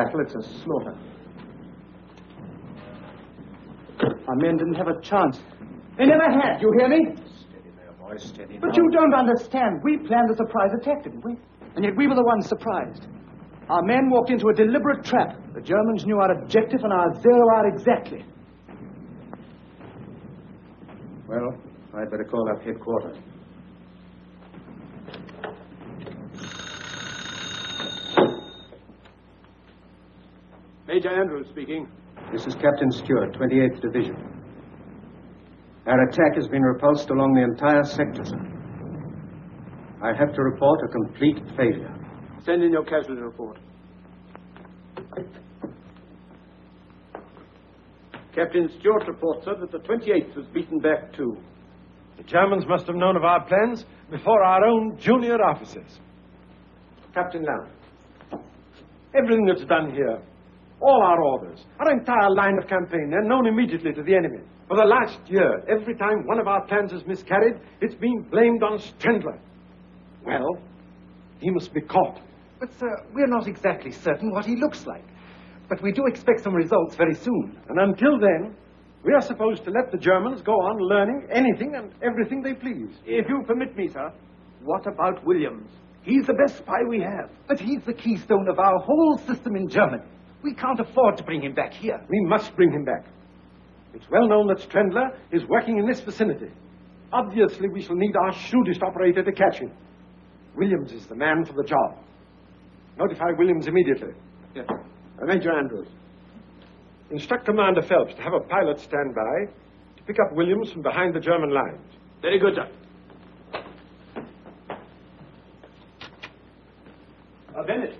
battle, it's a slaughter. Our men didn't have a chance. They never had, you hear me? Steady there, boys, steady. But you don't understand. We planned a surprise attack, didn't we? And yet we were the ones surprised. Our men walked into a deliberate trap. The Germans knew our objective and our zero out exactly. Well, I'd better call up headquarters. Major Andrews speaking. This is Captain Stewart, 28th Division. Our attack has been repulsed along the entire sector, sir. I have to report a complete failure. Send in your casualty report. Captain Stewart reports, sir, that the 28th was beaten back too. The Germans must have known of our plans before our own junior officers. Captain Lamb, everything that's done here, all our orders, our entire line of campaign, they're known immediately to the enemy. For the last year, every time one of our plans has miscarried, it's been blamed on Strendler. Well, he must be caught. But, sir, we're not exactly certain what he looks like. But we do expect some results very soon. And until then, we are supposed to let the Germans go on learning anything and everything they please. If you permit me, sir, what about Williams? He's the best spy we have. But he's the keystone of our whole system in Germany. We can't afford to bring him back here. We must bring him back. It's well known that Strendler is working in this vicinity. Obviously, we shall need our shrewdest operator to catch him. Williams is the man for the job. Notify Williams immediately. Yes. Major Andrews, instruct Commander Phelps to have a pilot stand by to pick up Williams from behind the German lines. Very good, sir. Bennett,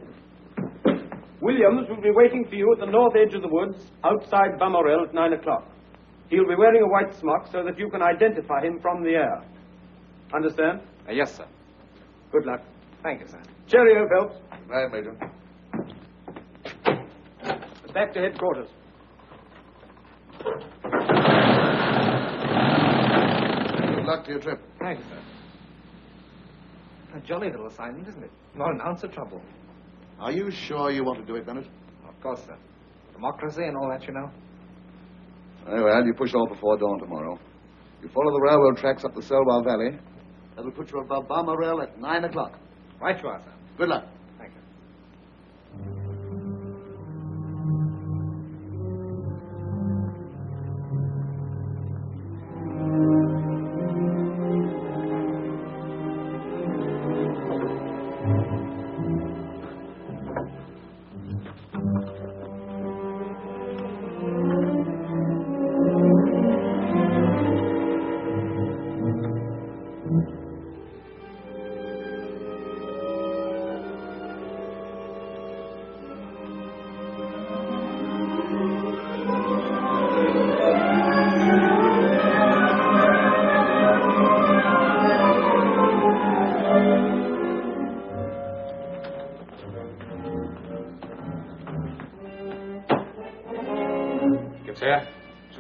Williams will be waiting for you at the north edge of the woods outside Bamorel at 9 o'clock. He'll be wearing a white smock so that you can identify him from the air. Understand? Yes, sir. Good luck. Thank you, sir. Cheerio, Phelps. Right, Major. Back to headquarters. Good luck to your trip. Thank you, sir. A jolly little assignment, isn't it? Not an ounce of trouble. Are you sure you want to do it, Bennett? Of course, sir. Democracy and all that, you know. Very well, you push off before dawn tomorrow. You follow the railroad tracks up the Selwar Valley. That'll put you above Bamorel at 9 o'clock. Right you are, sir. Good luck. Thank you.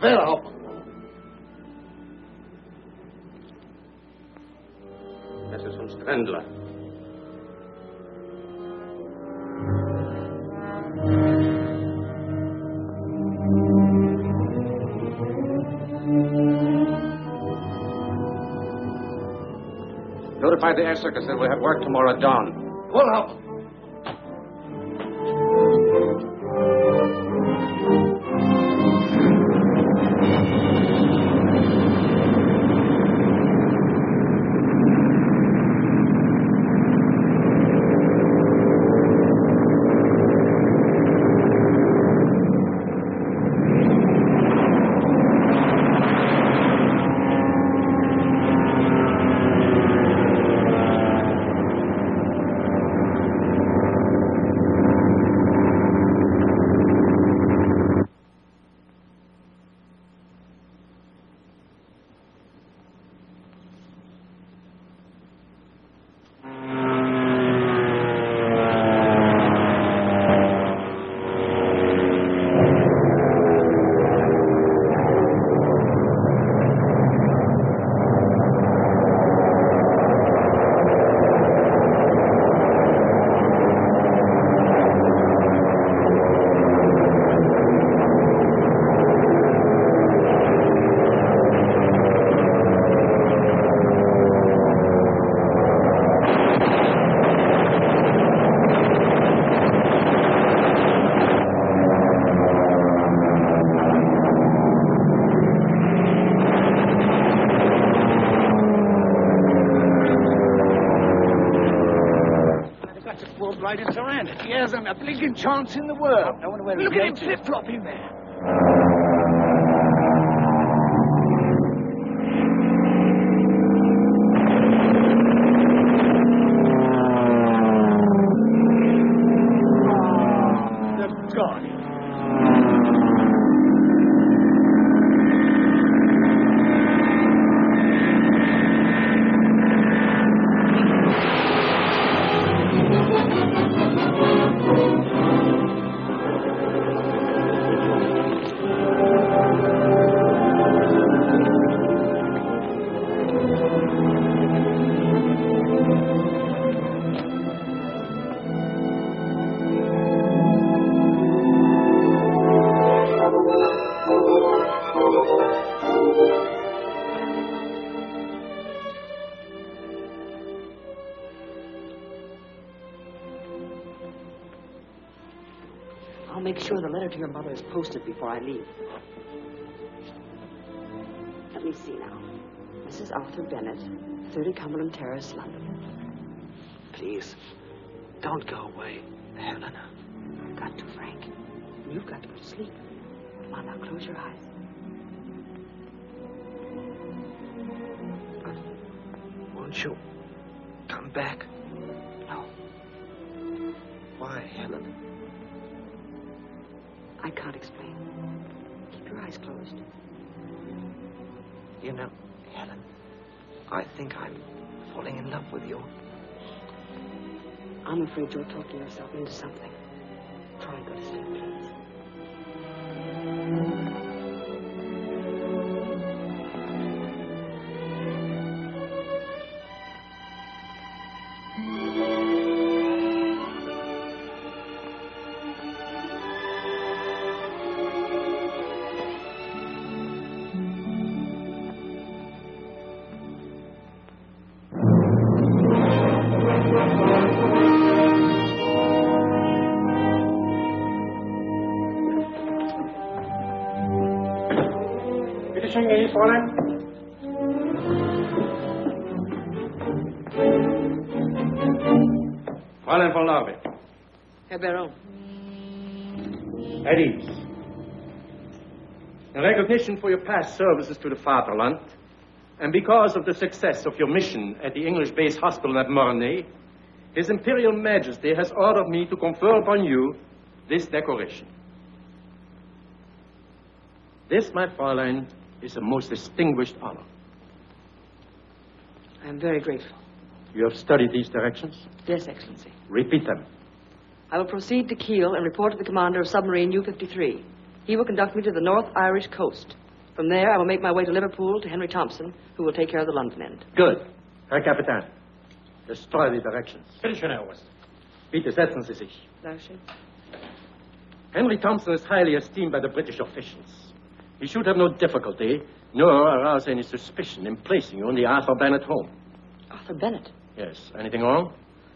Schwerer Hauptmann. Das ist von Strendler. Notify the air circus that we'll have work tomorrow at dawn. Voll Hauptmann. planet. He hasn't a blinking chance in the world. I wonder where Look he at him gets it. flip-flopping there. They've got him. I'll make sure the letter to your mother is posted before I leave. Let me see now. Mrs. Arthur Bennett, 30 Cumberland Terrace, London. Please, don't go away, Helena. I've got to, Frank. You've got to go to sleep. Come on, now, close your eyes. Won't you come back? No, Why, Helena? I can't explain. Keep your eyes closed. You know, Helen, I think I'm falling in love with you. I'm afraid you're talking yourself into something. Try and go to sleep, please. Fräulein von Larve. Herr Baron. At ease. In recognition for your past services to the Vaterland, and because of the success of your mission at the English base hospital at Mornay, His Imperial Majesty has ordered me to confer upon you this decoration. This, my Fräulein, is a most distinguished honor. I am very grateful. You have studied these directions? Yes, Excellency. Repeat them. I will proceed to Kiel and report to the commander of submarine U-53. He will conduct me to the North Irish coast. From there, I will make my way to Liverpool to Henry Thompson, who will take care of the London end. Good. Herr Kapitän, destroy the directions. Bitte schön, Herr Oberst. Bitte setzen Sie sich. Dankeschön. Henry Thompson is highly esteemed by the British officials. He should have no difficulty, nor arouse any suspicion in placing you in the Arthur Bennett home. Arthur Bennett? Yes. Anything wrong?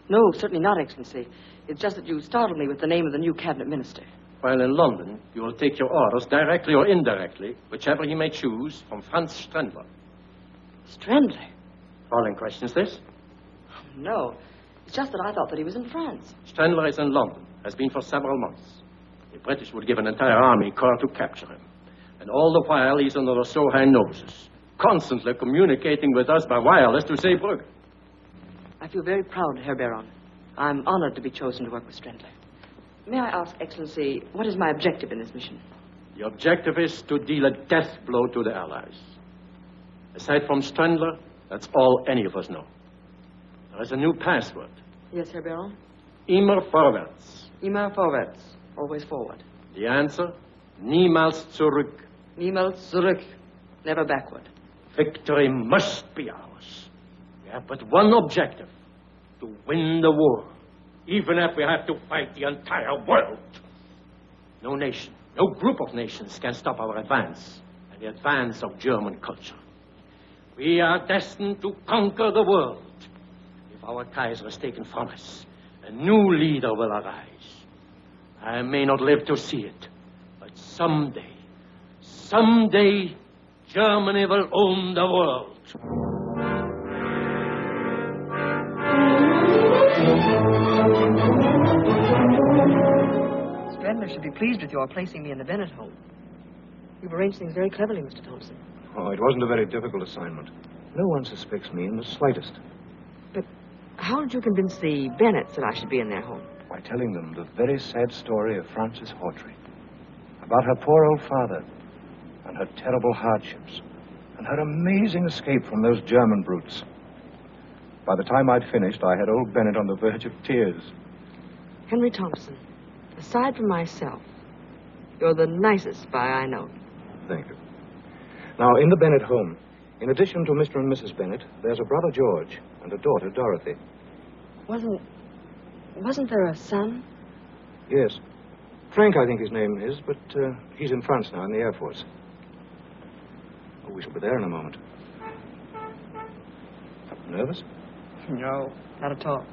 No, certainly not, Excellency. It's just that you startled me with the name of the new cabinet minister. While in London, you will take your orders, directly or indirectly, whichever he may choose, from Franz Strendler. Strandler? Fräulein questions this? No. It's just that I thought that he was in France. Strendler is in London, has been for several months. The British would give an entire army corps to capture him. And all the while, he's under the so high noses, constantly communicating with us by wireless to Zeebrugge. I feel very proud, Herr Baron. I'm honored to be chosen to work with Strendler. May I ask, Excellency, what is my objective in this mission? The objective is to deal a death blow to the Allies. Aside from Strendler, that's all any of us know. There is a new password. Yes, Herr Baron? Immer vorwärts. Immer vorwärts. Always forward. The answer? Niemals zurück. Niemals zurück. Never backward. Victory must be ours. We have but one objective. To win the war. Even if we have to fight the entire world. No nation, no group of nations can stop our advance. And the advance of German culture. We are destined to conquer the world. If our Kaiser is taken from us, a new leader will arise. I may not live to see it, but someday, Germany will own the world. Chandler should be pleased with your placing me in the Bennett home. You've arranged things very cleverly, Mr. Thompson. Oh, it wasn't a very difficult assignment. No one suspects me in the slightest. But how did you convince the Bennetts that I should be in their home? By telling them the very sad story of Frances Hawtrey. About her poor old father and her terrible hardships and her amazing escape from those German brutes. By the time I'd finished, I had old Bennett on the verge of tears. Henry Thompson, aside from myself, you're the nicest spy I know. Thank you. Now, in the Bennett home, in addition to Mr. and Mrs. Bennett, there's a brother George and a daughter Dorothy. Wasn't there a son? Yes. Frank, I think his name is, but he's in France now in the Air Force. Oh, we shall be there in a moment. Nervous? No, not at all.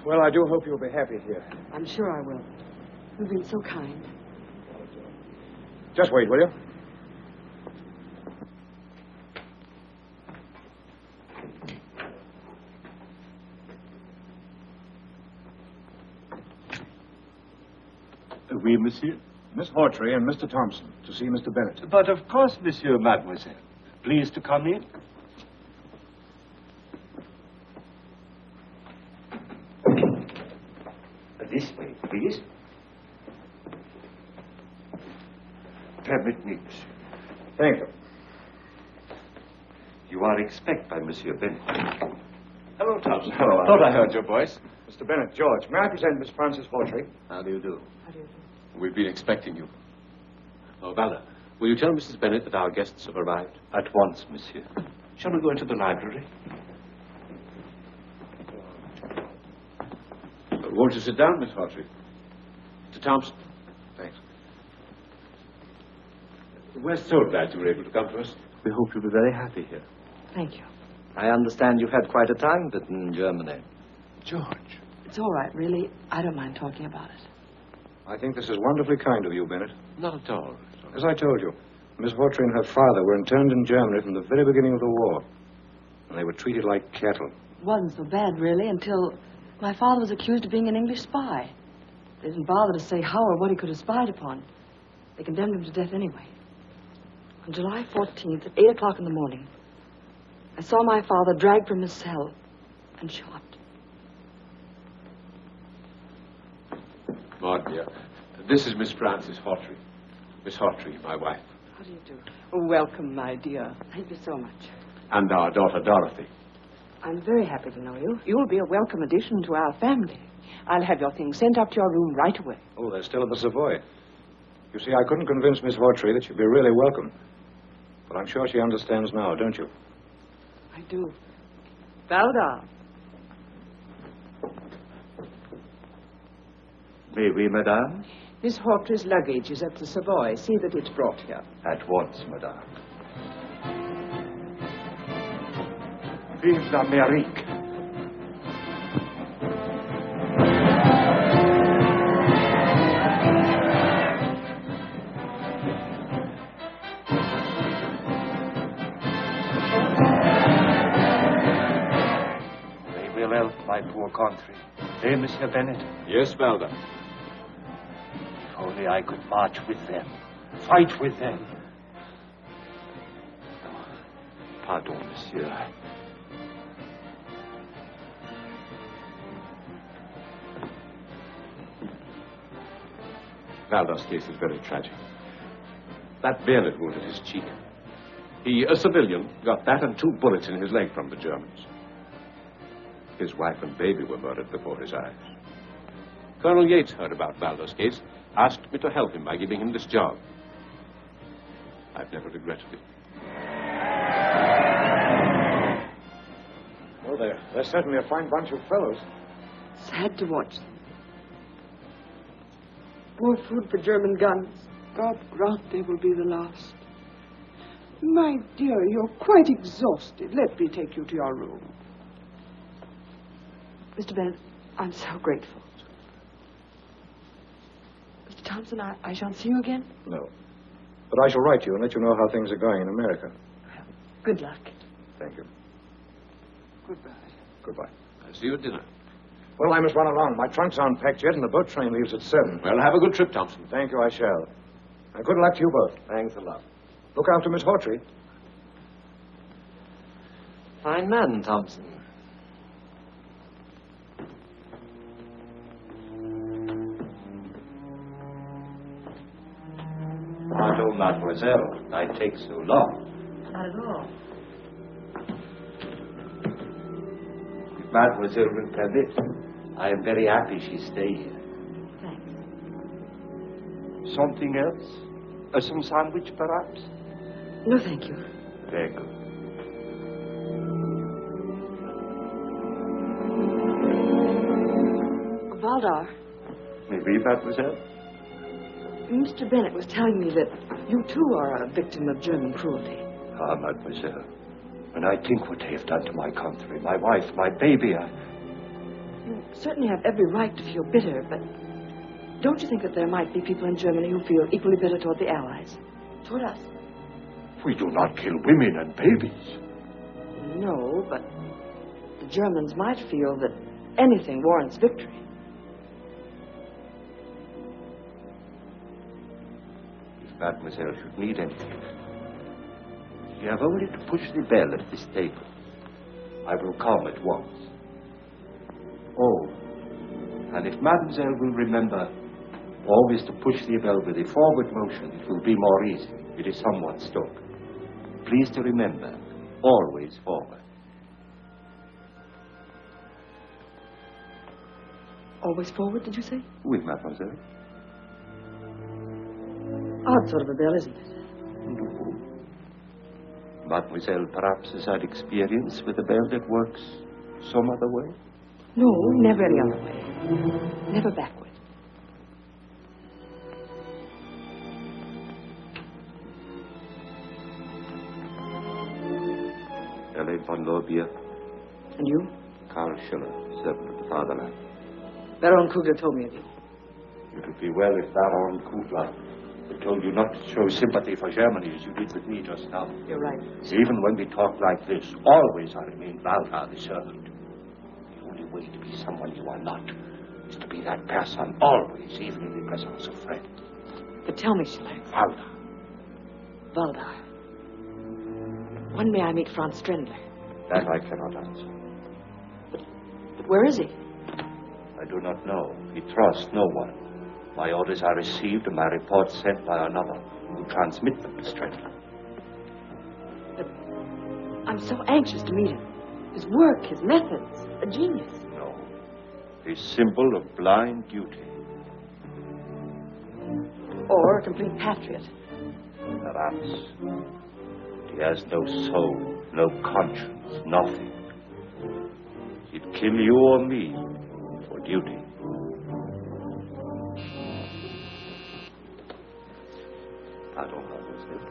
Well, I do hope you'll be happy here. I'm sure I will. You've been so kind. Just wait, will you? Oui, monsieur. Miss Hawtrey and Mr. Thompson to see Mr. Bennett. But of course, monsieur, mademoiselle. Please to come in. This way, please. Permit me, monsieur. Thank you. You are expected by Monsieur Bennett. Hello, Thompson. Hello, Thought I heard your voice. Mr. Bennett, George, may I present Miss Frances Hawtrey? How do you do? We've been expecting you. Oh, Valda, will you tell Mrs. Bennett that our guests have arrived? At once, monsieur. Shall we go into the library? Won't you sit down, Miss Hawtrey? Mr. Thompson. Thanks. We're so glad you were able to come to us. We hope you'll be very happy here. Thank you. I understand you've had quite a time of it in Germany. George. It's all right, really. I don't mind talking about it. I think this is wonderfully kind of you, Bennett. Not at all. As I told you, Miss Hawtrey and her father were interned in Germany from the very beginning of the war. And they were treated like cattle. It wasn't so bad, really, until my father was accused of being an English spy. They didn't bother to say how or what he could have spied upon. They condemned him to death anyway. On July 14th at 8 o'clock in the morning, I saw my father dragged from his cell and shot. Maud, dear, this is Miss Frances Hawtrey. Miss Hawtrey, my wife. How do you do? Welcome, my dear. Thank you so much. And our daughter, Dorothy. I'm very happy to know you. You'll be a welcome addition to our family. I'll have your things sent up to your room right away. Oh, they're still at the Savoy. You see, I couldn't convince Miss Hawtrey that she'd be really welcome. But I'm sure she understands now, don't you? I do. Valda. May we, madame? Miss Hawtrey's luggage is at the Savoy. See that it's brought here. At once, madame. Vive l'Amérique! They will help my poor country. Eh, Monsieur Bennett? Yes, Valda. If only I could march with them, fight with them. Oh, pardon, monsieur. Valda's case is very tragic. That bayonet wound at his cheek. He, a civilian, got that and 2 bullets in his leg from the Germans. His wife and baby were murdered before his eyes. Colonel Yates heard about Valda's case, asked me to help him by giving him this job. I've never regretted it. Oh, they're certainly a fine bunch of fellows. Sad to watch them. More food for German guns. God grant they will be the last. My dear, you're quite exhausted. Let me take you to your room. Mr. Bennett, I'm so grateful. Mr. Thompson, I shan't see you again? No. But I shall write you and let you know how things are going in America. Good luck. Thank you. Goodbye. Goodbye. I'll see you at dinner. Well, I must run along. My trunks aren't packed yet, and the boat train leaves at 7. Well, have a good trip, Thompson. Thank you, I shall. And good luck to you both. Thanks a lot. Look after Miss Hawtrey. Fine man, Thompson. Pardon, mademoiselle. I take so long. Not at all. If mademoiselle will permit, I am very happy she stay here. Thanks. Something else? Some sandwich, perhaps? No, thank you. Very good. Valdar, Maybe, mademoiselle? Mr. Bennett was telling me that you too are a victim of German cruelty. Ah, mademoiselle. When I think what they have done to my country, my wife, my baby, You certainly have every right to feel bitter, but don't you think that there might be people in Germany who feel equally bitter toward the Allies? Toward us? We do not kill women and babies. No, but the Germans might feel that anything warrants victory. If mademoiselle should need anything, you have only to push the bell at this table. I will come at once. Oh, and if mademoiselle will remember always to push the bell with a forward motion, it will be more easy. It is somewhat stuck. Please to remember, always forward. Always forward, did you say? Oui, mademoiselle. Odd sort of a bell, isn't it? Mademoiselle perhaps has had experience with a bell that works some other way? No, never any other way. Never backward. L.A. von Lorbier. And you? Karl Schiller, servant of the fatherland. Baron Kugler told me of you. It would be well if Baron Kugler had told you not to show sympathy for Germany as you did with me just now. You're right. Even when we talk like this, always I remain Valdar the servant. The only way to be someone you are not is to be that person always, even in the presence of friends. But tell me, Schiller. Valdar. Valdar. When may I meet Franz Strendler? That I cannot answer. But where is he? I do not know. He trusts no one. My orders are received and my reports sent by another who transmit them to Strendler. But I'm so anxious to meet him. His work, his methods, a genius. No. A symbol of blind duty. Or a complete patriot. Perhaps. He has no soul, no conscience, nothing. He'd kill you or me for duty. Pardon, mademoiselle.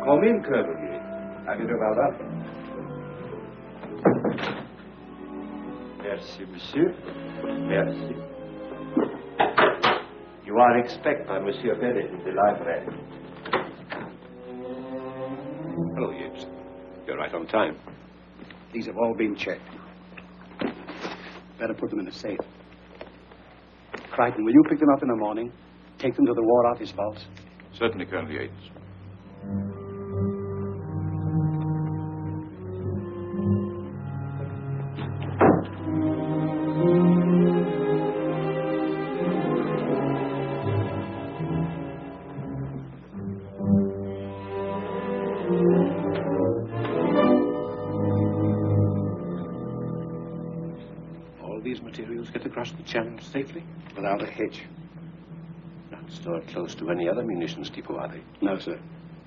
Come in, Colonel. How do you do about that? Merci, monsieur. Merci. You are expected by Monsieur Bennett in the library. Hello, Yates. You're right on time. These have all been checked. Better put them in a safe. Crichton, will you pick them up in the morning? Take them to the War Office vaults? Certainly, Colonel Yates. Get across the channel safely? Without a hitch. Not stored close to any other munitions depot, are they? No, sir.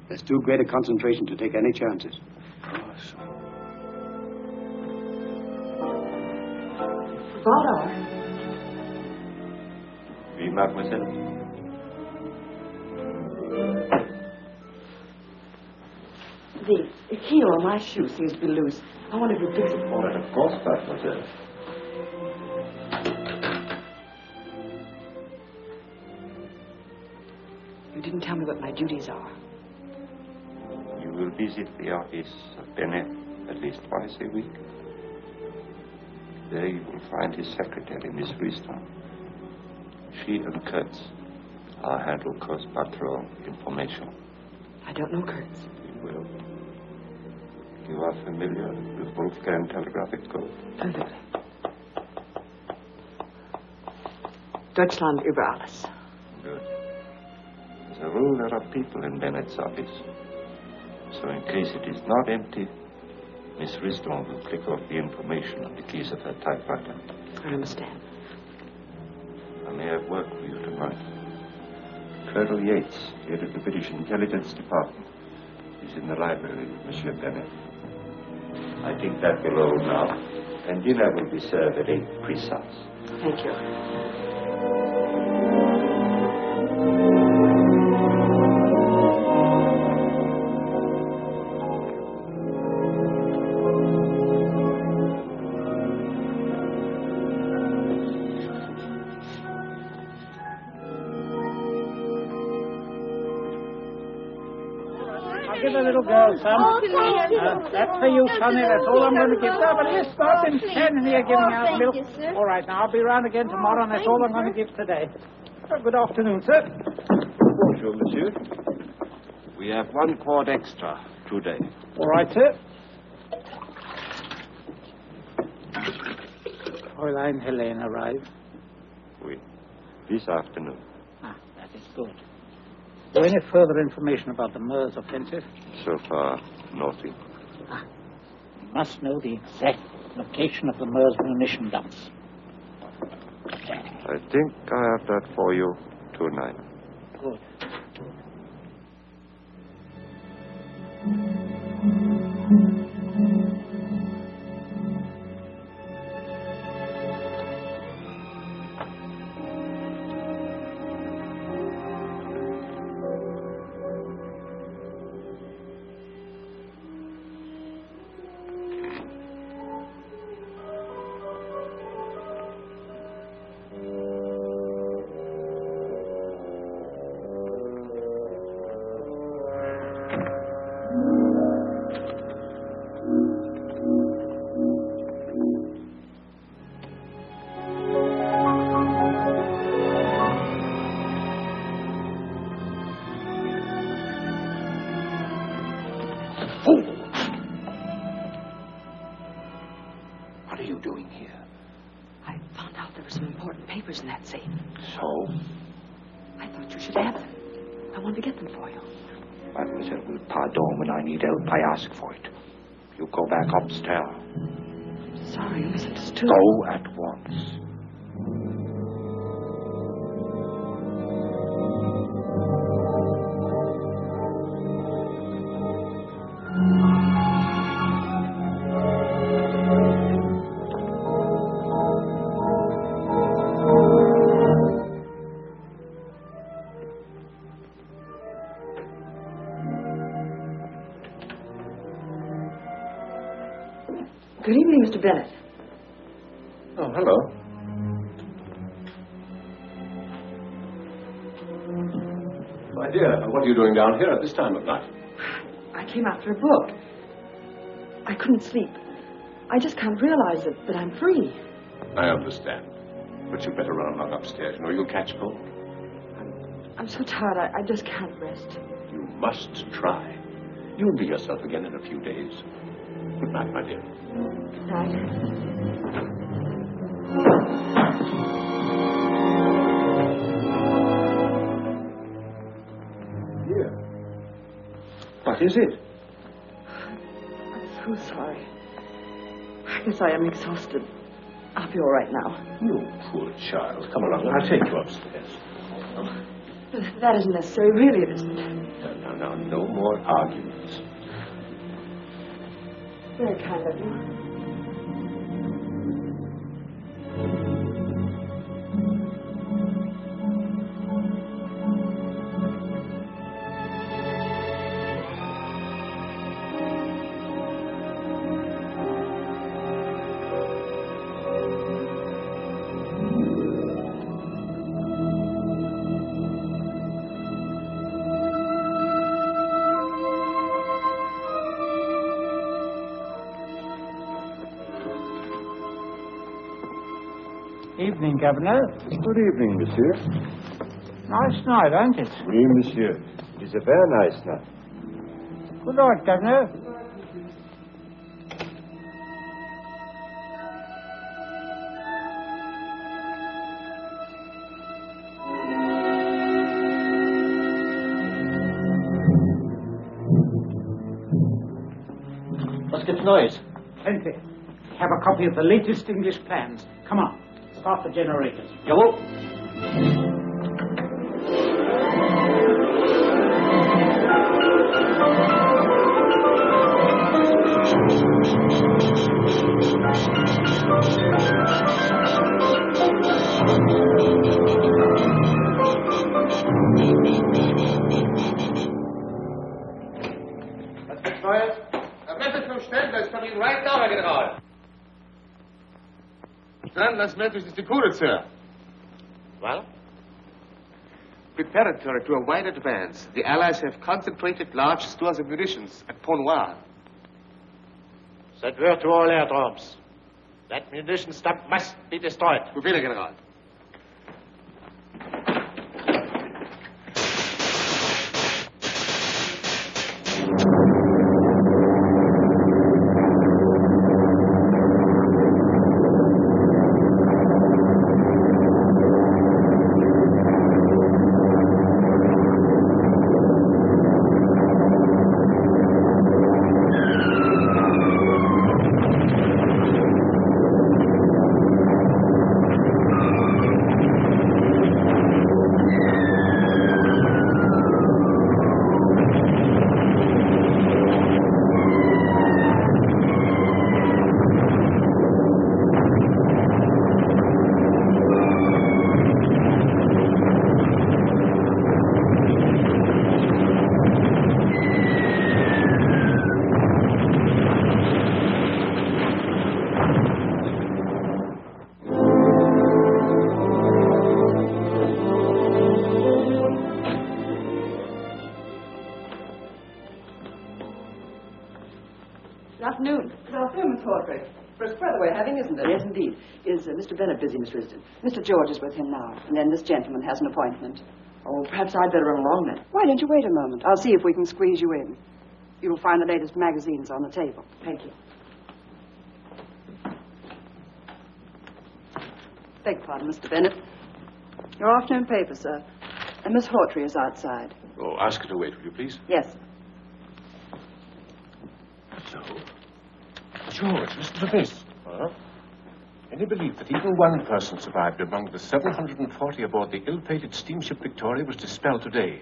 There's too great a concentration to take any chances. Oh, so. Valdar. Oui, mademoiselle. The heel on my shoe seems to be loose. I wonder if you fix it for me. Of course, mademoiselle. You didn't tell me what my duties are. You will visit the office of Bennett at least twice a week. There you will find his secretary, Miss Riston. She and Kurtz are handle Coast Patrol information. I don't know Kurtz. You will. You are familiar with Wolfgang Telegraphic Code? Perfectly. Deutschland über alles. Good. As a rule, there are people in Bennett's office. So in case it is not empty, Miss Riston will click off the information on the keys of her typewriter. I understand. I may have work for you tonight. Colonel Yates, head of the British Intelligence Department, is in the library with Monsieur Bennett. I think that will all now, and dinner will be served at 8 precise. Thank you. Give a little girl some. That's for you, Sonny. That's all I'm going to give. No, but you stop in standing here giving out milk. All right, now I'll be round again tomorrow, and that's all I'm going to give today. Good afternoon, sir. Bonjour, monsieur. We have 1 quart extra today. All right, sir. Fräulein Helene arrived. Oui. This afternoon. That is good. Is there any further information about the Meuse offensive? So far, nothing. You must know the exact location of the Meuse munition dumps. I think I have that for you tonight. Good. What are you doing here? I found out there were some important papers in that safe. So? I thought you should have them. I wanted to get them for you. Mademoiselle will pardon when I need help. I ask for it. You go back upstairs. Sorry, I misunderstood. Go at once. Good evening, Mr. Bennett. Oh, hello. My dear, what are you doing down here at this time of night? I came after a book. I couldn't sleep. I just can't realize that I'm free. I understand. But you'd better run along upstairs, or you'll catch cold. I'm so tired, I just can't rest. You must try. You'll be yourself again in a few days. Good night, my dear. Good night. Dear. What is it? I'm so sorry. I guess I am exhausted. I'll be all right now. You poor child. Come along, I'll take you upstairs. Oh, that isn't necessary. Really, it isn't. No, no more arguments. Very kind of you. Evening, Governor. Good evening, monsieur. Nice night, ain't it? Oui, monsieur. It is a very nice night. Good night, Governor. Was gibt's Neues? Plenty. We have a copy of the latest English plans. Come on, start the generators. Jawohl. Was gibt's Neues? A message from Stellenberg coming right now, Herr General. Then das message is decoded, sir. Well? Preparatory to a wide advance, the Allies have concentrated large stores of munitions at Pont Noir. Send word to all airdromes. That munition dump must be destroyed. Befehle, General. Yes, indeed. Is Mr. Bennett busy, Miss Risden? Mr. George is with him now, and then this gentleman has an appointment. Oh, perhaps I'd better run along then. Why don't you wait a moment? I'll see if we can squeeze you in. You'll find the latest magazines on the table. Thank you. Beg pardon, Mr. Bennett. Your afternoon paper, sir. And Miss Hawtrey is outside. Oh, ask her to wait, will you, please? Yes. So, George, listen to this. Huh? Any belief that even one person survived among the 740 aboard the ill-fated steamship Victoria was dispelled today.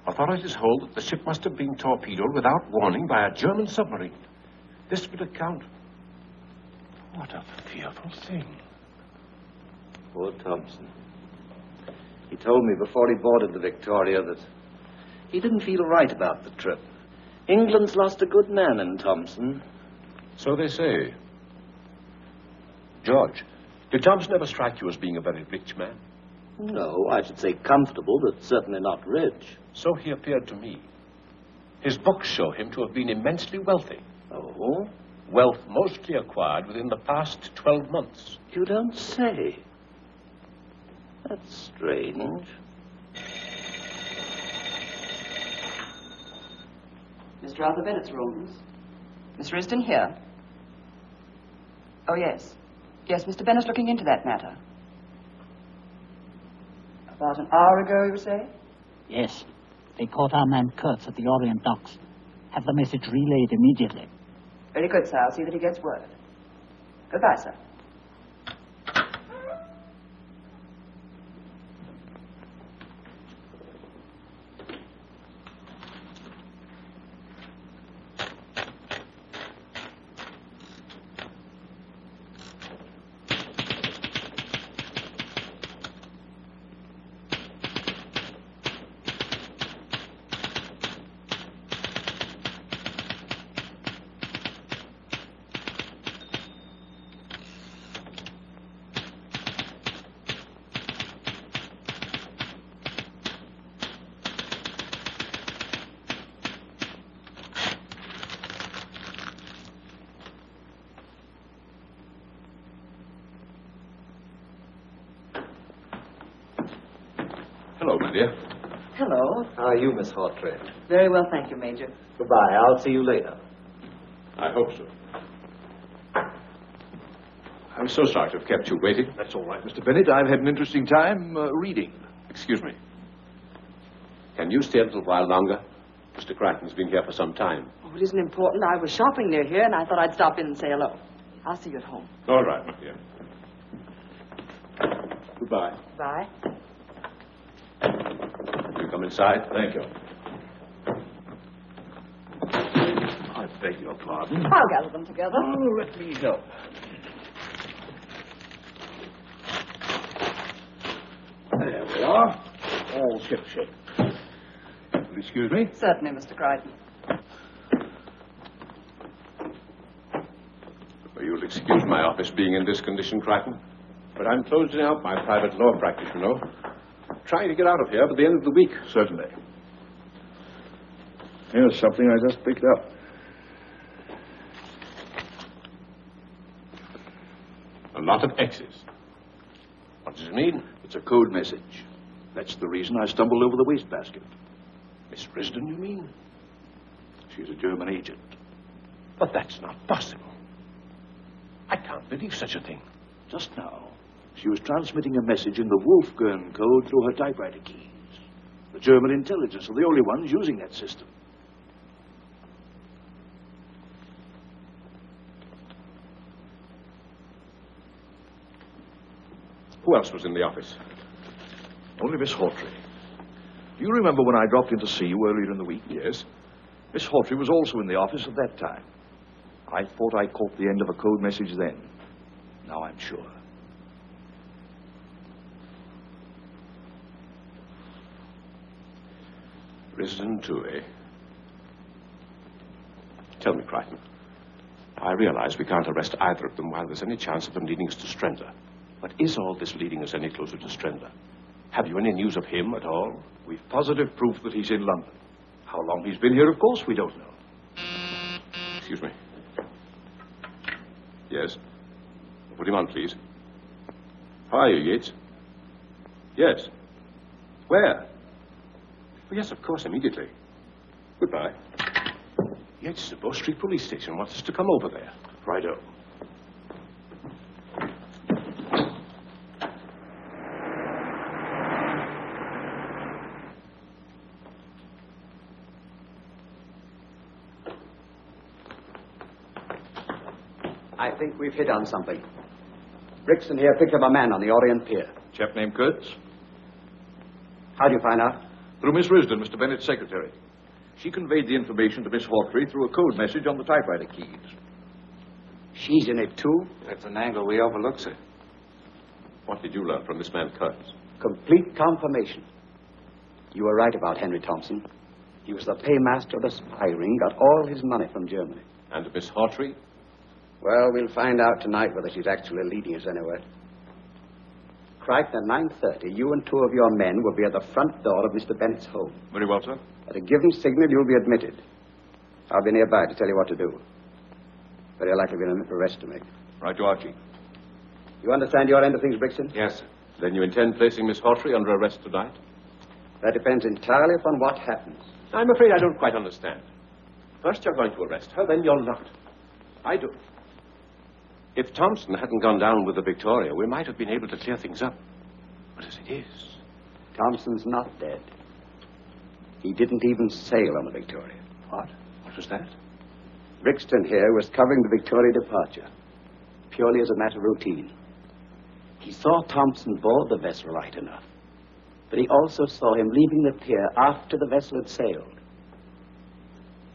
Authorities hold that the ship must have been torpedoed without warning by a German submarine. This would account... What a fearful thing. Poor Thompson. He told me before he boarded the Victoria that he didn't feel right about the trip. England's lost a good man in Thompson. So they say. George, did Thompson ever strike you as being a very rich man? No, I should say comfortable, but certainly not rich. So he appeared to me. His books show him to have been immensely wealthy. Oh? Wealth mostly acquired within the past 12 months. You don't say. That's strange. Mr. Arthur Bennett's rooms. Miss Risden here. Oh, yes. Yes, Mr. Bennett's looking into that matter. About an hour ago, you say? Yes. They caught our man Kurtz at the Orient docks. Have the message relayed immediately. Very good, sir. I'll see that he gets word. Goodbye, sir. Hello, my dear. Hello. How are you, Miss Hawtrey? Very well, thank you, Major. Goodbye. I'll see you later. I hope so. I'm so sorry to have kept you waiting. That's all right, Mr. Bennett. I've had an interesting time reading. Excuse me. Can you stay a little while longer? Mr. Crichton's been here for some time. Oh, it isn't important. I was shopping near here, and I thought I'd stop in and say hello. I'll see you at home. All right, my dear. Goodbye. Bye. You come inside? Thank you. I beg your pardon. I'll gather them together. Oh, let me help. There we are. All shipshape. Will you excuse me? Certainly, Mr. Crichton. Well, you'll excuse my office being in this condition, Crichton. But I'm closing out my private law practice, you know. Trying to get out of here by the end of the week. Certainly. Here's something I just picked up. A lot of X's. What does it mean? It's a code message. That's the reason I stumbled over the wastebasket. Miss Risden, you mean? She's a German agent. But that's not possible. I can't believe such a thing. Just now, she was transmitting a message in the Wolfgang code through her typewriter keys. The German intelligence are the only ones using that system. Who else was in the office? Only Miss Hawtrey. Do you remember when I dropped in to see you earlier in the week? Yes. Miss Hawtrey was also in the office at that time. I thought I caught the end of a code message then. Now I'm sure. Risden too, eh? Tell me, Crichton. I realize we can't arrest either of them while there's any chance of them leading us to Strenda. But is all this leading us any closer to Strenda? Have you any news of him at all? We've positive proof that he's in London. How long he's been here, of course, we don't know. Excuse me. Yes? Put him on, please. How are you, Yates? Yes. Where? Oh, yes, of course, immediately. Goodbye. Yates is the Bow Street Police Station. Wants us to come over there. Righto. I think we've hit on something. Brixton here picked up a man on the Orient Pier. Chap named Kurtz? How'd you find out? Through Miss Risden, Mr. Bennett's secretary. She conveyed the information to Miss Hawtrey through a code message on the typewriter keys. She's in it, too? That's an angle we overlook, sir. What did you learn from this man Kurtz? Complete confirmation. You were right about Henry Thompson. He was the paymaster of the spy ring, got all his money from Germany. And Miss Hawtrey? Well, we'll find out tonight whether she's actually leading us anywhere. Crichton, at 9:30, you and two of your men will be at the front door of Mr. Bennett's home. Very well, sir. At a given signal, you'll be admitted. I'll be nearby to tell you what to do. Very likely we'll have an arrest to make. Right to Archie. You understand your end of things, Brixton? Yes, sir. Then you intend placing Miss Hawtrey under arrest tonight? That depends entirely upon what happens. I'm afraid I don't quite understand. First you're going to arrest her, then you're not. I do. If Thompson hadn't gone down with the Victoria, we might have been able to clear things up. But as it is... Thompson's not dead. He didn't even sail on the Victoria. What? What was that? Brixton here was covering the Victoria departure, purely as a matter of routine. He saw Thompson board the vessel right enough, but he also saw him leaving the pier after the vessel had sailed.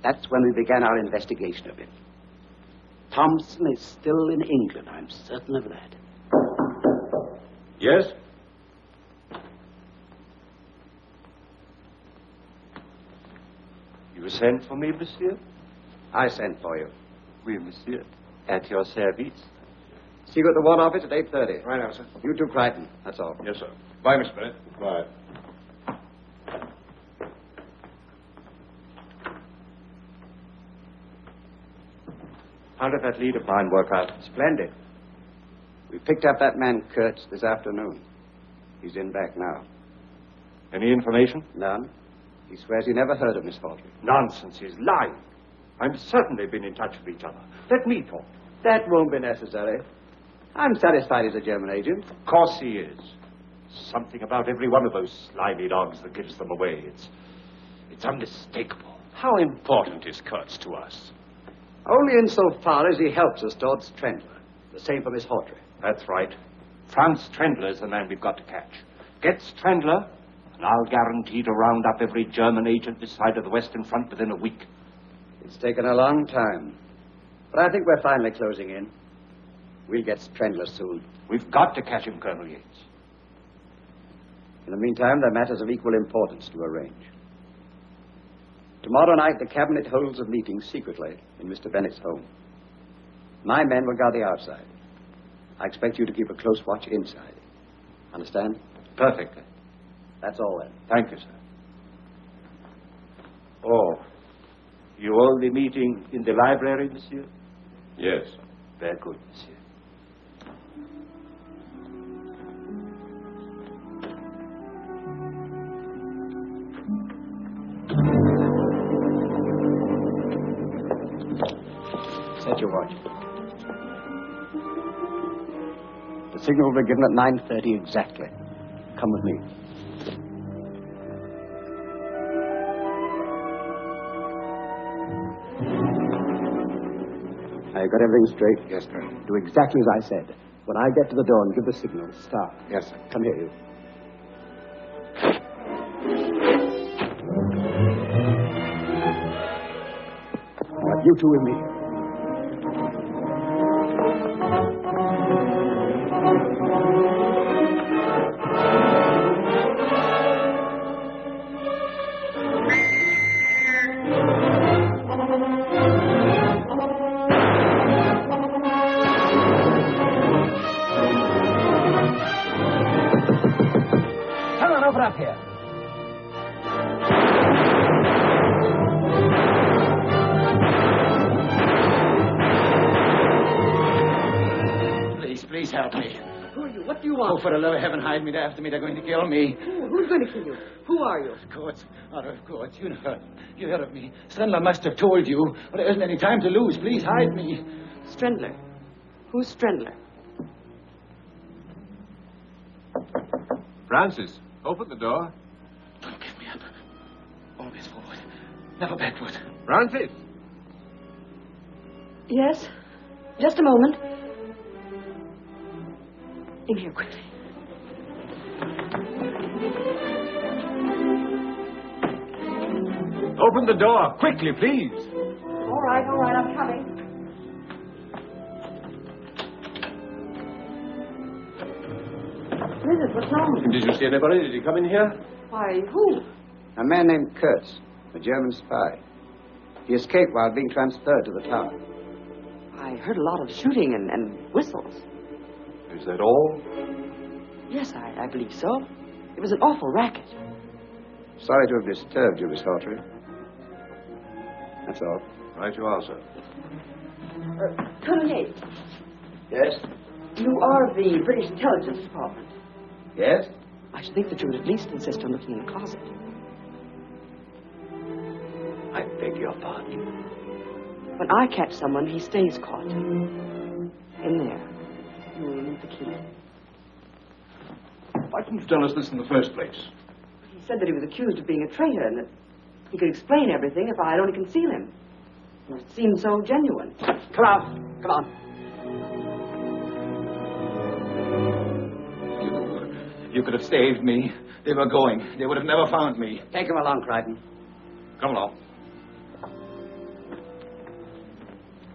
That's when we began our investigation of him. Thompson is still in England, I'm certain of that. Yes? You sent for me, monsieur? I sent for you. Oui, monsieur. At your service. See you at the War Office at 8:30. Right now, sir. You too, Crichton. That's all. Yes, sir. Bye, Miss Bennett. Bye. How did that lead of mine work out? Splendid. We picked up that man Kurtz this afternoon. He's in back now. Any information? None. He swears he never heard of Miss Hawtrey. Nonsense. He's lying. I'm certain they've been in touch with each other. Let me talk. That won't be necessary. I'm satisfied he's a German agent. Of course he is. Something about every one of those slimy dogs that gives them away. It's unmistakable. How important is Kurtz to us? Only insofar as he helps us towards Trendler. The same for Miss Hawtrey. That's right. Franz Trendler's the man we've got to catch. Gets Trendler, and I'll guarantee to round up every German agent this side of the Western Front within a week. It's taken a long time. But I think we're finally closing in. We'll get Trendler soon. We've got to catch him, Colonel Yates. In the meantime, there are matters of equal importance to arrange. Tomorrow night, the Cabinet holds a meeting secretly in Mr. Bennett's home. My men will guard the outside. I expect you to keep a close watch inside. Understand? Perfectly. That's all then. Thank you, sir. Oh, you hold the meeting in the library, monsieur? Yes. Very good, monsieur. Set your watch. The signal will be given at 9:30 exactly. Come with me. Now, you got everything straight? Yes, Colonel. Do exactly as I said. When I get to the door and give the signal, start. Yes, sir. Come here, you. Now, you two with me. Up here. Please help me. Who are you? What do you want? Oh, for the love of heaven, hide me. They're after me. They're going to kill me. Who's going to kill you? Who are you? Kurtz. Of course. You heard of me. Strendler must have told you. But there isn't any time to lose. Please hide me. Strendler? Who's Strendler? Francis, open the door. Don't give me up. Always forward. Never backward. Francis! Yes? Just a moment. In here, quickly. Open the door, quickly, please. All right, I'm coming. What is it? What's wrong? Did you see anybody? Did he come in here? Why, who? A man named Kurtz, a German spy. He escaped while being transferred to the tower. I heard a lot of shooting and whistles. Is that all? Yes, I believe so. It was an awful racket. Sorry to have disturbed you, Miss Hawtrey. That's all. Right you are, sir. Colonel Yates. Yes? You are the British Intelligence Department. Yes? I should think that you would at least insist on looking in the closet. I beg your pardon. When I catch someone, he stays caught. In there. You will need the key. Why didn't you tell us this in the first place? He said that he was accused of being a traitor and that he could explain everything if I'd only conceal him. It seemed so genuine. Come on. Come on. You could have saved me. They were going. They would have never found me. Take him along, Crichton. Come along.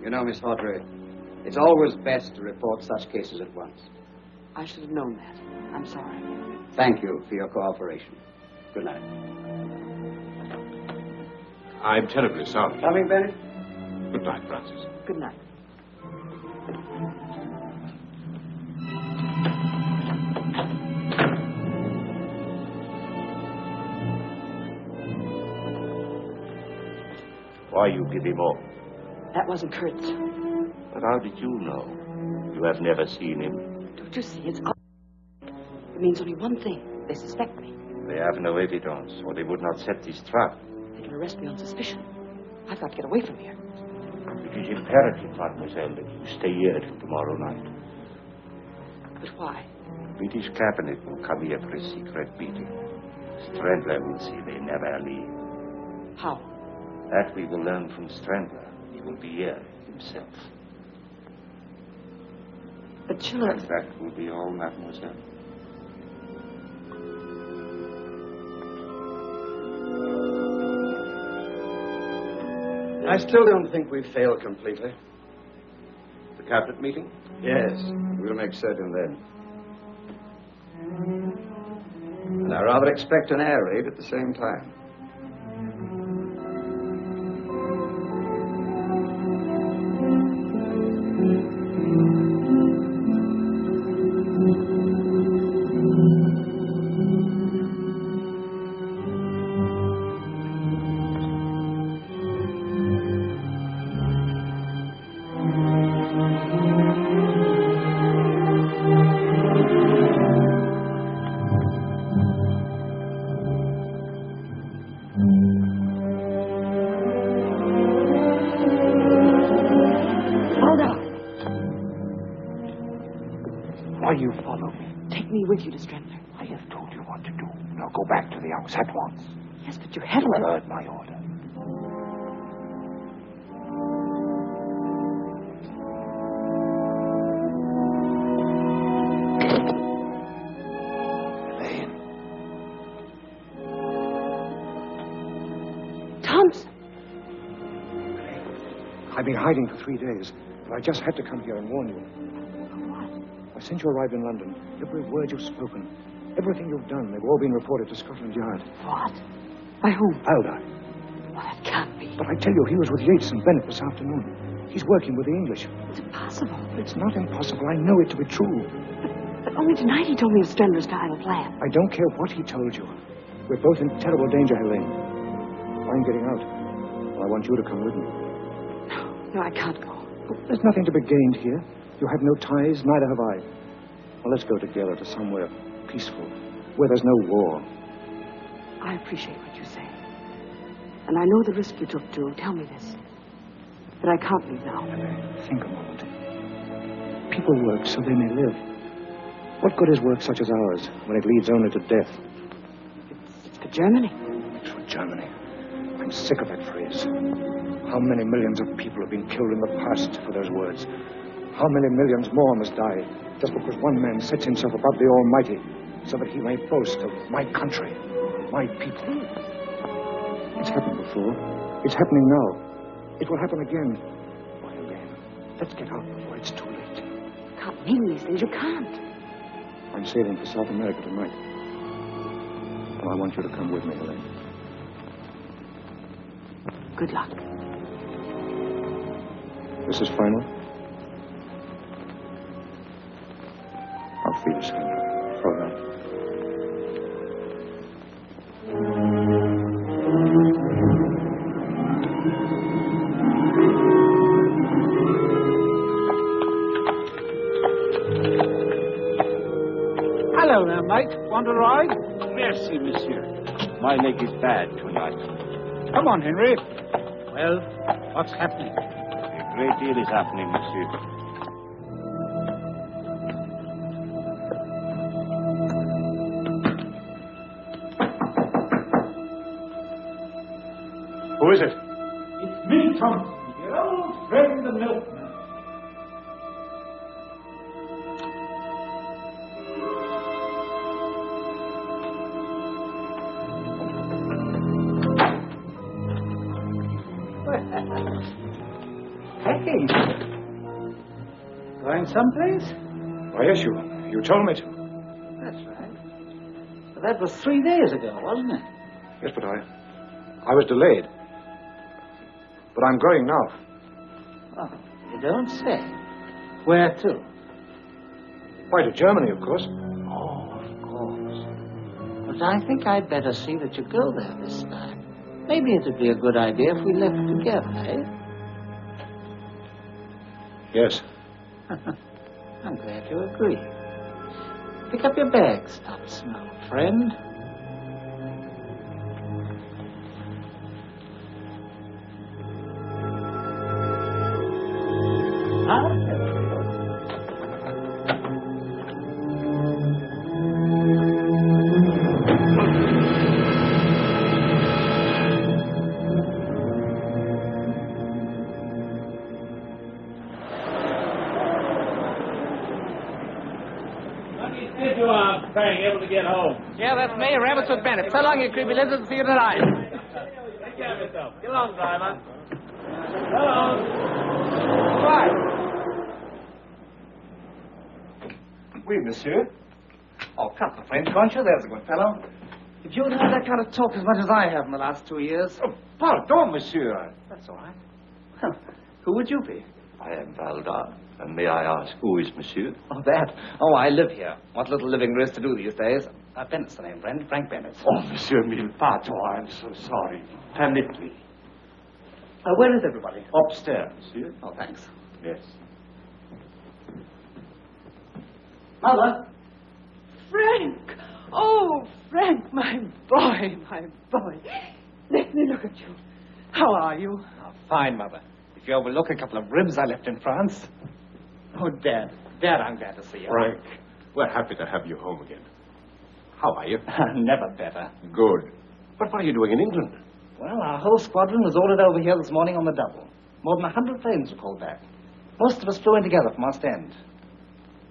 You know, Miss Hawtrey, it's always best to report such cases at once. I should have known that. I'm sorry. Thank you for your cooperation. Good night. I'm terribly sorry. Coming, Bennett? Good night, Francis. Good night. Why you give him up? That wasn't Kurtz. But how did you know? You have never seen him. Don't you see? It's obvious. It means only one thing. They suspect me. They have no evidence, or they would not set this trap. They can arrest me on suspicion. I've got to get away from here. It is imperative, mademoiselle, that you stay here tomorrow night. But why? The British cabinet will come here for a secret meeting. Strandler will see they never leave. How? That we will learn from Strandler. He will be here himself. But children... And that will be all, mademoiselle. I still don't think we've failed completely. The cabinet meeting? Yes, we'll make certain then. And I rather expect an air raid at the same time. You follow me. Take me with you to Strandler. I have told you what to do. Now go back to the house at once. Yes, but you haven't. You heard my order. Elaine. Thompson. Elaine. I've been hiding for 3 days, but I just had to come here and warn you. Since you arrived in London, every word you've spoken, everything you've done, they've all been reported to Scotland Yard. What? By whom? Alda. Well, that can't be. But I tell you, he was with Yates and Bennett this afternoon. He's working with the English. It's impossible. It's not impossible. I know it to be true. But only tonight he told me of Strandler's final plan. I don't care what he told you. We're both in terrible danger, Helene. I'm getting out. I want you to come with me. No, I can't go. There's nothing to be gained here. You have no ties, neither have I. Well, let's go together to somewhere peaceful, where there's no war. I appreciate what you say. And I know the risk you took to tell me this. But I can't leave now. Think a moment. People work so they may live. What good is work such as ours when it leads only to death? It's for Germany. It's for Germany. I'm sick of that phrase. How many millions of people have been killed in the past for those words? How many millions more must die just because one man sets himself above the Almighty so that he may boast of my country, my people? It's happened before. It's happening now. It will happen again. Why, Elaine, let's get out before it's too late. You can't mean these things. You can't. I'm sailing for South America tonight. And I want you to come with me, Elaine. Good luck. This is final? I'll see you soon. Hold on. Hello there, mate. Want a ride? Merci, monsieur. My leg is bad tonight. Come on, Henry. Well, what's happening? A great deal is happening, monsieur. Who is it? It's me, Thompson, your old friend, the milkman. Hey, going someplace? Why, yes, you told me to. That's right. But that was 3 days ago, wasn't it? Yes, but I was delayed. But I'm going now. Oh, you don't say. Where to? Why, to Germany, of course. Oh, of course. But I think I'd better see that you go there this time. Maybe it'd be a good idea if we left together, eh? Yes. I'm glad you agree. Pick up your bags, Thompson, old friend. If you are praying able to get home. Yeah, that's me, Rabbits with Bennett. So long, you creepy lizards. See you tonight. Take care of yourself. Get along, driver. Oui, monsieur. Oh, cut the French, won't you? There's a good fellow. If you'd had that kind of talk as much as I have in the last 2 years... Oh, pardon, monsieur. That's all right. Huh. Who would you be? I am Valdar. And may I ask, who is monsieur? Oh, that. Oh, I live here. What little living there is to do these days. Bennett's the name, friend. Frank Bennett. Oh, monsieur mille pardon. I'm so sorry. Permit me. Where is everybody? Upstairs, monsieur. Oh, thanks. Yes. Mother? Frank! Oh, Frank, my boy, my boy. Let me look at you. How are you? Oh, fine, Mother. If you overlook a couple of ribs I left in France. Oh, Dad. Dad, I'm glad to see you. Frank, we're happy to have you home again. How are you? Never better. Good. But what are you doing in England? Well, our whole squadron was ordered over here this morning on the double. More than 100 planes were called back. Most of us flew in together from Ostend.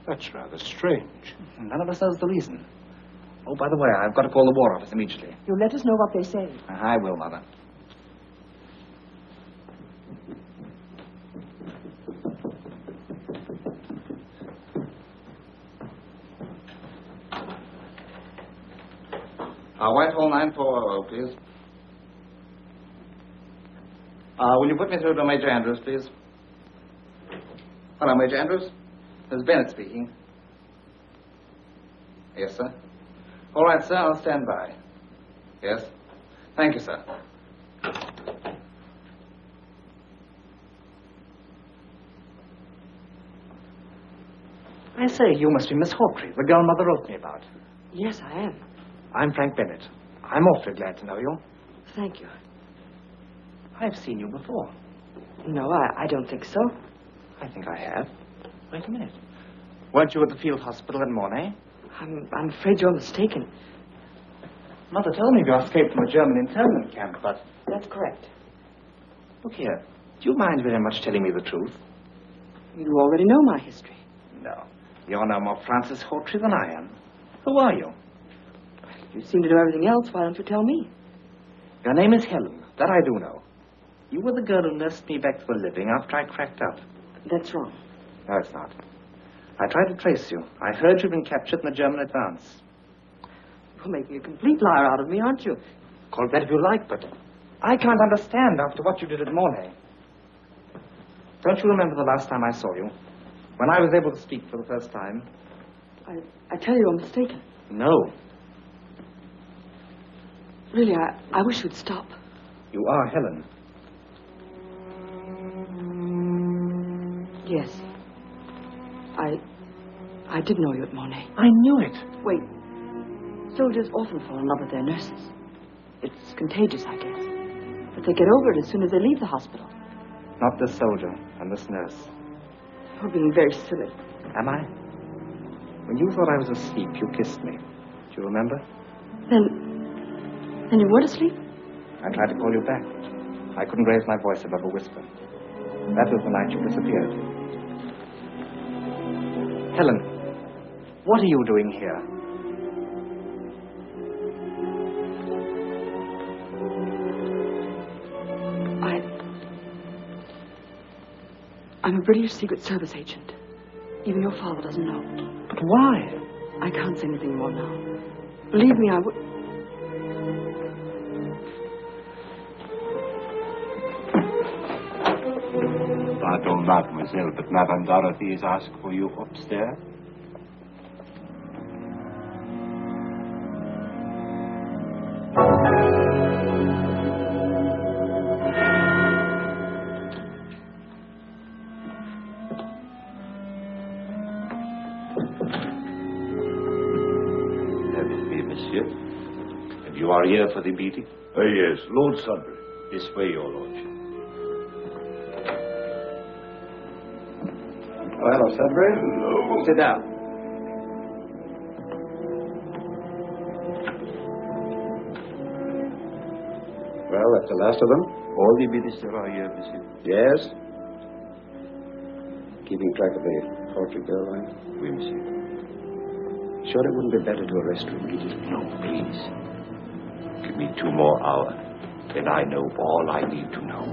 That's rather strange. None of us knows the reason. Oh, by the way, I've got to call the War Office immediately. You let us know what they say. I will, Mother. Whitehall 9400, please. Will you put me through to Major Andrews, please? Hello, Major Andrews. This is Bennett speaking. Yes, sir. All right, sir, I'll stand by. Yes. Thank you, sir. I say, you must be Miss Hawtrey, the girl Mother wrote me about. Yes, I am. I'm Frank Bennett. I'm awfully glad to know you. Thank you. I've seen you before. No, I don't think so. I think I have. Wait a minute. Weren't you at the field hospital in Mornay? I'm afraid you're mistaken. Mother told me you escaped from a German internment camp, but... That's correct. Look here. Do you mind very much telling me the truth? You already know my history. No. You're no more Francis Hawtrey than I am. Who are you? You seem to know everything else. Why don't you tell me? Your name is Helen. That I do know. You were the girl who nursed me back to a living after I cracked out. That's wrong. No, it's not. I tried to trace you. I heard you'd been captured in the German advance. You're making a complete liar out of me, aren't you? Call it that if you like, but I can't understand after what you did at Mornay. Don't you remember the last time I saw you? When I was able to speak for the first time? I tell you you're mistaken. No. Really, I wish you'd stop. You are Helen. Yes. I did know you at Mornay. I knew it. Wait. Soldiers often fall in love with their nurses. It's contagious, I guess. But they get over it as soon as they leave the hospital. Not this soldier and this nurse. You're being very silly. Am I? When you thought I was asleep, you kissed me. Do you remember? Then you weren't asleep? I tried to call you back. I couldn't raise my voice above a whisper. That was the night you disappeared. Helen, what are you doing here? I'm a British Secret Service agent. Even your father doesn't know. But why? I can't say anything more now. Believe me, I would... Pardon, mademoiselle, but Madame Dorothy is asked for you upstairs. You are here for the meeting? Yes, Lord Sudbury. This way, your lordship. Oh, hello, Sudbury. Hello. Sit down. Well, that's the last of them. All the ministers are here, monsieur. Yes. Keeping track of the Hawtrey girl, are you? Oui, monsieur. Sure it wouldn't be better to arrest her immediately? No, please. Give me 2 more hours. Then I know all I need to know.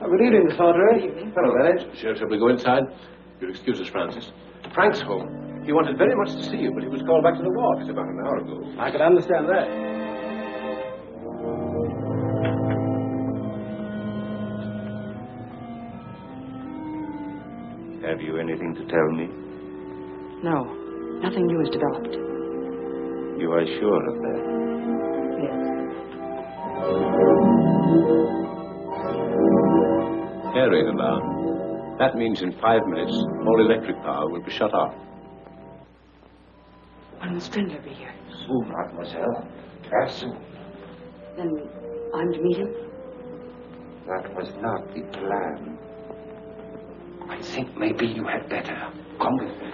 Good evening, Miss Harder. Hello, Bennett. Shall we go inside? You'll excuse us, Francis. Frank's home. He wanted very much to see you, but he was called back to the ward about an hour ago. I could understand that. Have you anything to tell me? No, nothing new has developed. You are sure of that? Yes. Air raid alarm. That means in 5 minutes, all electric power will be shut off. When will Strindler be here? Soon, mademoiselle. As soon. Then I'm to meet him? That was not the plan. I think maybe you had better. Come with me.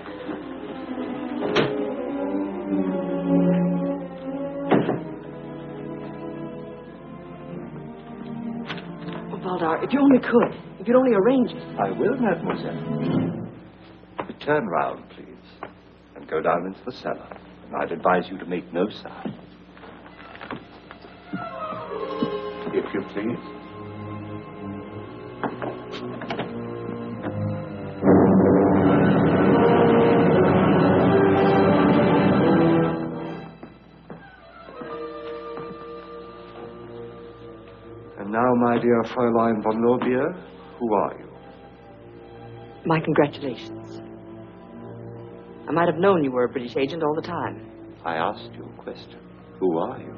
Oh, Valdar, if you only could. If you'd only arrange it. I will, mademoiselle. Turn round, please, and go down into the cellar. And I'd advise you to make no sound. If you please. And now, my dear Fräulein von Lorbeer, who are you? My congratulations. I might have known you were a British agent all the time. I asked you a question. Who are you?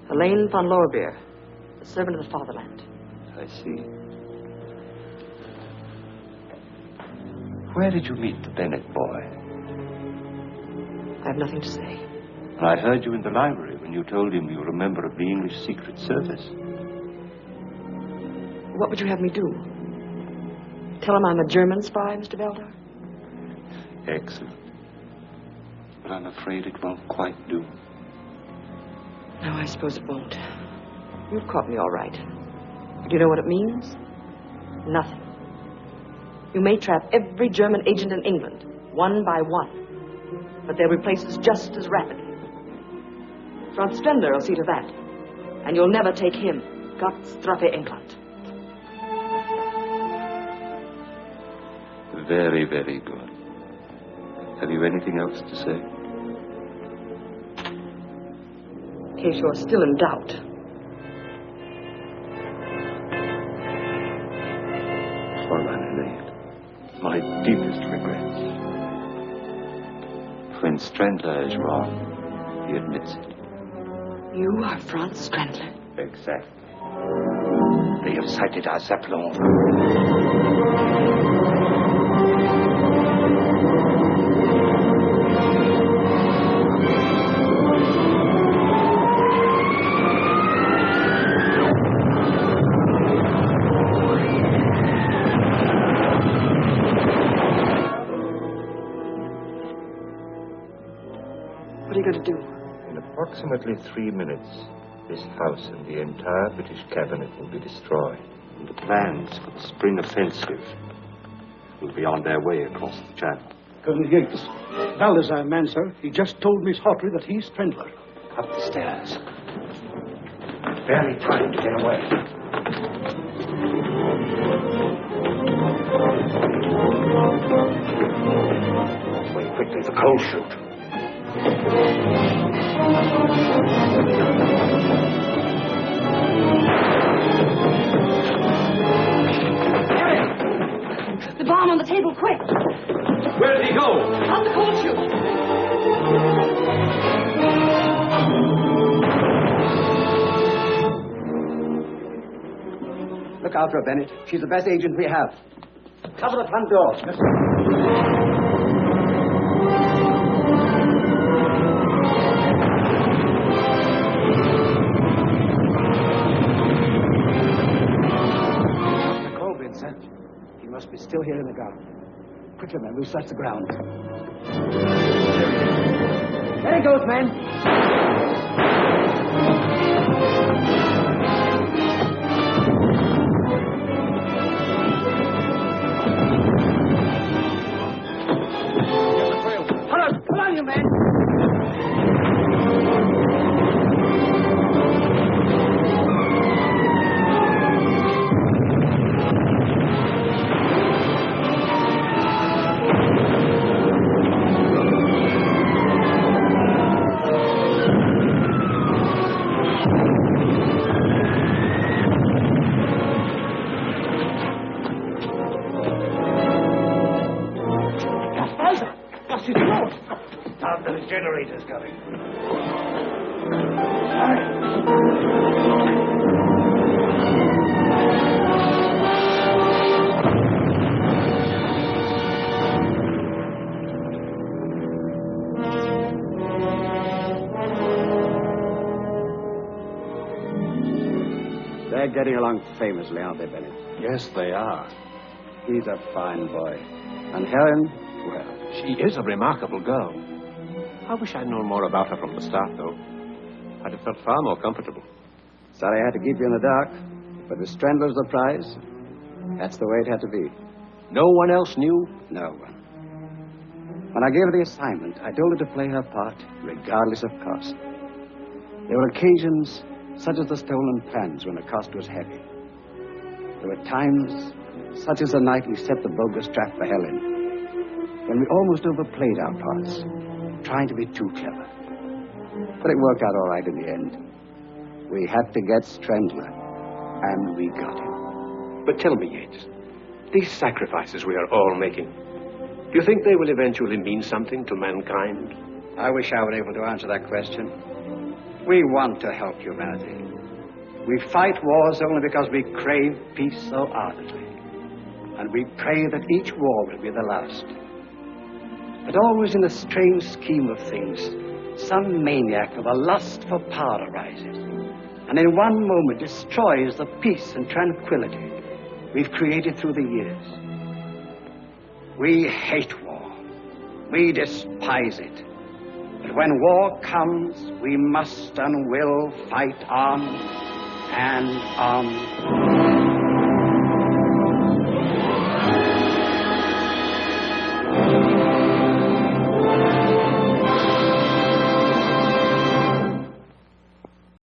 Helene von Lorbeer, the servant of the fatherland. I see. Where did you meet the Bennett boy? I have nothing to say. And I heard you in the library when you told him you were a member of the English Secret Service. What would you have me do? Tell him I'm a German spy, Mr. Valdar? Excellent. But I'm afraid it won't quite do. No, I suppose it won't. You've caught me all right. Do you know what it means? Nothing. You may trap every German agent in England, one by one. But they'll replace us just as rapidly. Franz Strindler will see to that. And you'll never take him. Gott strafe England. Very, very good. Have you anything else to say? In case you're still in doubt. Fräulein Helene, my deepest regrets. When Strindler is wrong, he admits it. You are Franz Strindler? Exactly. They have sighted our Zeppelin. What are you going to do? In approximately 3 minutes, this house and the entire British cabinet will be destroyed. And the plans for the spring offensive will be on their way across the channel. Colonel Yates, Baldassar, man, sir. He just told Miss Hawtrey that he's Strindler. Up the stairs. Barely time to get away. Way quickly, the cold chute. The bomb on the table, quick! Where did he go? Out the cold chute! Look out for her, Bennett. She's the best agent we have. Cover the front door. Yes, Must be still here in the garden. Quickly, men, we'll search the ground. There he goes, men. The generator's coming. They're getting along famously, aren't they, Bennett? Yes, they are. He's a fine boy. And Helen, well... She is a remarkable girl. I wish I'd known more about her from the start, though. I'd have felt far more comfortable. Sorry I had to keep you in the dark. But the Strandler's the prize. That's the way it had to be. No one else knew? No one. When I gave her the assignment, I told her to play her part, regardless of cost. There were occasions, such as the stolen plans, when the cost was heavy. There were times, such as the night we set the bogus trap for Helen, when we almost overplayed our parts, trying to be too clever. But it worked out all right in the end. We had to get Strandler, and we got him. But tell me, Yates, these sacrifices we are all making, do you think they will eventually mean something to mankind? I wish I were able to answer that question. We want to help humanity. We fight wars only because we crave peace so ardently. And we pray that each war will be the last. But always in the strange scheme of things, some maniac of a lust for power arises, and in one moment destroys the peace and tranquility we've created through the years. We hate war. We despise it. But when war comes, we must and will fight on and on.